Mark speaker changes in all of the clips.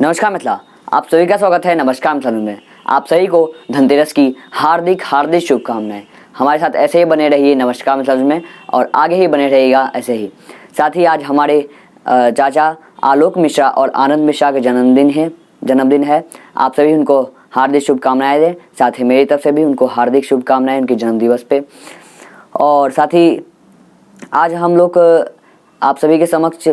Speaker 1: नमस्कार मित्रा, आप सभी का स्वागत है नमस्कार मित्रा में। आप सभी को धनतेरस की हार्दिक हार्दिक शुभकामनाएं। हमारे साथ ऐसे ही बने रहिए नमस्कार मित्रा में और आगे ही बने रहिएगा ऐसे ही। साथ ही आज हमारे चाचा आलोक मिश्रा और आनंद मिश्रा के जन्मदिन है। आप सभी उनको हार्दिक शुभकामनाएं दें। साथ ही मेरी तरफ से भी उनको हार्दिक शुभकामनाएं उनके जन्मदिवस पे। और साथ ही आज हम लोग आप सभी के समक्ष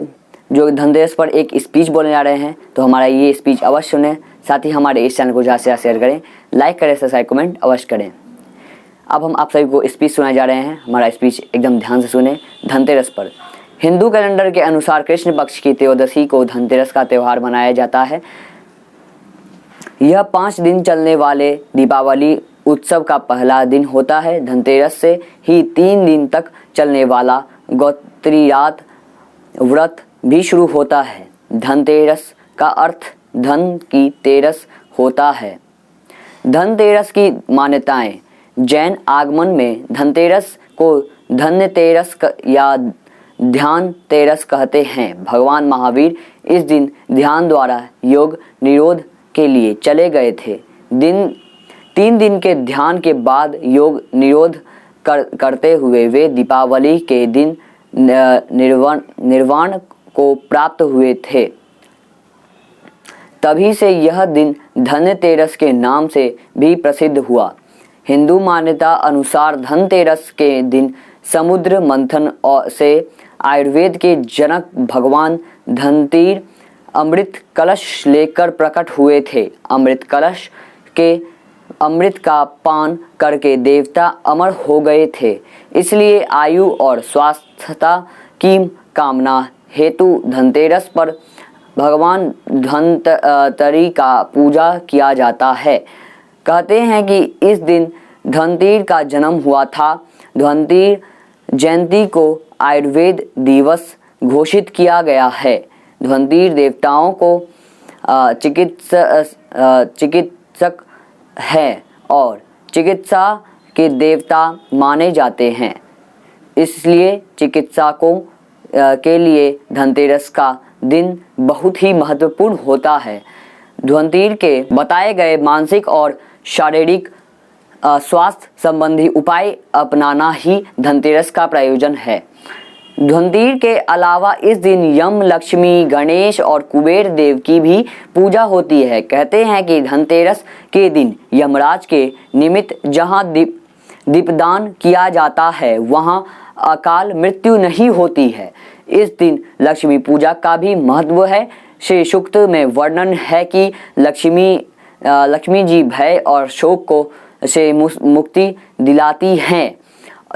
Speaker 1: जो धनतेरस पर एक स्पीच बोलने जा रहे हैं, तो हमारा ये स्पीच अवश्य सुनें। साथ ही हमारे इस चैनल को ज़्यादा से ज़्यादा शेयर करें, लाइक करें, सब्सक्राइब कमेंट अवश्य करें। अब हम आप सभी को स्पीच सुनाने जा रहे हैं। हमारा स्पीच एकदम ध्यान से सुने। धनतेरस पर हिंदू कैलेंडर के अनुसार कृष्ण पक्ष की त्रयोदशी को धनतेरस का त्यौहार मनाया जाता है। यह 5 दिन चलने वाले दीपावली उत्सव का पहला दिन होता है। धनतेरस से ही 3 दिन तक चलने वाला गौत्रीयात व्रत भी शुरू होता है। धनतेरस का अर्थ धन की तेरस होता है। धनतेरस की मान्यताएं। जैन आगमन में धनतेरस को धन्यतेरस या ध्यान तेरस कहते हैं। भगवान महावीर इस दिन ध्यान द्वारा योग निरोध के लिए चले गए थे। 3 दिन के ध्यान के बाद योग निरोध करते हुए वे दीपावली के दिन निर्वाण को प्राप्त हुए थे। तभी से यह दिन धनतेरस के नाम से भी प्रसिद्ध हुआ। हिंदू मान्यता अनुसार धनतेरस के दिन समुद्र मंथन से आयुर्वेद के जनक भगवान धनतेर अमृत कलश लेकर प्रकट हुए थे। अमृत कलश के अमृत का पान करके देवता अमर हो गए थे। इसलिए आयु और स्वास्थ्यता की कामना हेतु धनतेरस पर भगवान धनवंतरी का पूजा किया जाता है। कहते हैं कि इस दिन धनतेर का जन्म हुआ था। धनतेर जयंती को आयुर्वेद दिवस घोषित किया गया है। धनतेर देवताओं को चिकित्सक है और चिकित्सा के देवता माने जाते हैं। इसलिए चिकित्सकों के लिए धनतेरस का दिन बहुत ही महत्वपूर्ण होता है। धनतेर के बताए गए मानसिक और शारीरिक स्वास्थ्य संबंधी उपाय अपनाना ही धनतेरस का प्रयोजन है। धनतेर के अलावा इस दिन यम, लक्ष्मी, गणेश और कुबेर देव की भी पूजा होती है। कहते हैं कि धनतेरस के दिन यमराज के निमित्त जहाँ दीपदान किया जाता है वहाँ अकाल मृत्यु नहीं होती है। इस दिन लक्ष्मी पूजा का भी महत्व है। श्री सूक्त में वर्णन है कि लक्ष्मी जी भय और शोक से मुक्ति दिलाती हैं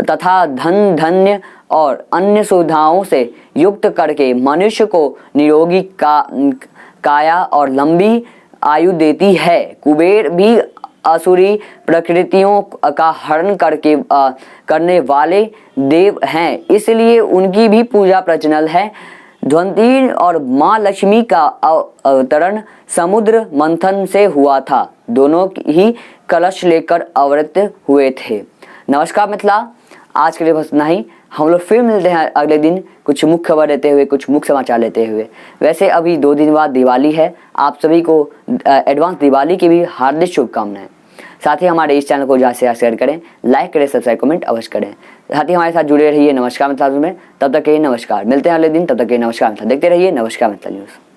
Speaker 1: तथा धन, धान्य और अन्य सुविधाओं से युक्त करके मनुष्य को निरोगी काया और लंबी आयु देती है। कुबेर भी असुरी प्रकृतियों का हरण करने वाले देव हैं, इसलिए उनकी भी पूजा प्रचलन है। धनतेर और माँ लक्ष्मी का अवतरण समुद्र मंथन से हुआ था। दोनों ही कलश लेकर अवतरित हुए थे। नमस्कार मित्रा, आज के लिए बस इतना ही। हम लोग फिर मिलते हैं अगले दिन कुछ मुख्य खबर लेते हुए, कुछ मुख्य समाचार लेते हुए। वैसे अभी 2 दिन बाद दिवाली है। आप सभी को एडवांस दिवाली की भी हार्दिक शुभकामनाएं। साथ ही हमारे इस चैनल को ज़्यादा से ज़्यादा शेयर करें, लाइक करें, सब्सक्राइब कमेंट अवश्य करें। साथ ही हमारे साथ जुड़े रहिए नमस्कार मित्रा में। तब तक के नमस्कार। मिलते हैं अगले दिन, तब तक के नमस्कार मित्रा। देखते रहिए नमस्कार मित्रा न्यूज़।